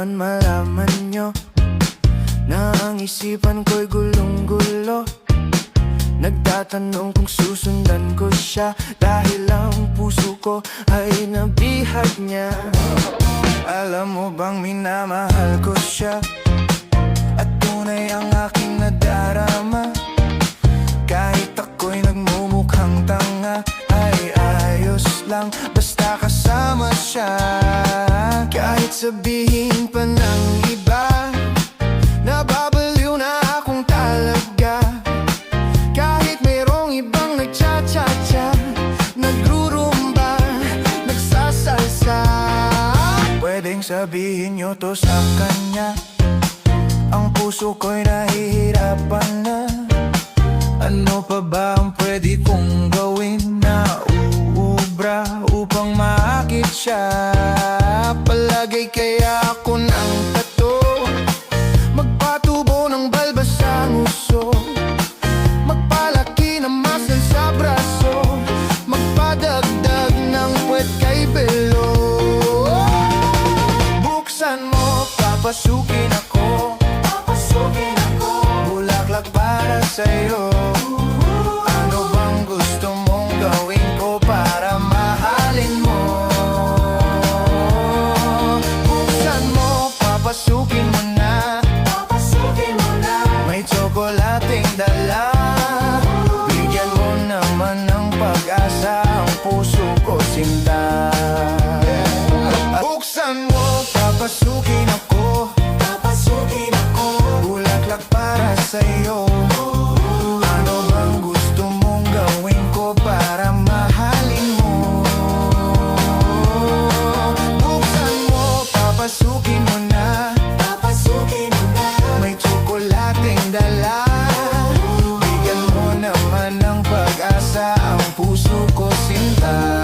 naman malaman nyo na ang isipan ko'y gulong-gulo. Nagtatanong kung susundan ko siya, dahil ang puso ko ay nabihag niya. Alam mo bang minamahal ko siya, at tunay ang aking nadarama. Kahit ako'y nagmumukhang tanga, ay ayos lang basta kasama siya. Kahit sabihin pa ng iba, nababaliw na akong talaga. Kahit mayroong ibang nagcha-cha-cha, nagrurumba, nagsasalsa, pwedeng sabihin nyo to sa kanya. Ang puso ko'y nahihirapan na. Ano pa ba ang pwede kong gawin na uubra upang maakit siya? Palagay kaya ako ng tato, magpatubo ng balbas sa nguso, magpalaki ng muscle sa braso, magpadagdag ng puwet kay belo. Buksan mo, papasukin ako, bulaklak para sa'yo. Ano bang gusto mong gawin ko para mahalin mo? Buksan mo, papasukin mo na, may tsokolating dala. Bigyan mo naman ng pag-asa ang puso ko, sinta. Buksan mo, papasukin ako, bulaklak para sa'yo. Ano bang gusto mong gawin ko para mahalin mo? Buksan mo, papasukin mo na, may tsokolating dala. Bigyan mo naman ng pag-asa ang puso ko, sinta.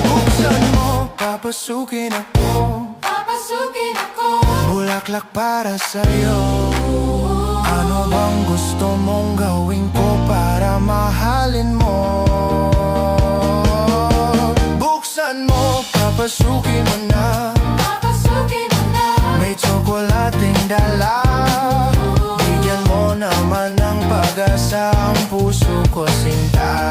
Buksan mo, papasukin ako, bulaklak para sa'yo. Ano bang gusto mong gawin ko para mahalin mo? Buksan mo, papasukin mo na, may tsokolating dala. Bigyan mo naman ng pag-asa ang puso ko, sinta.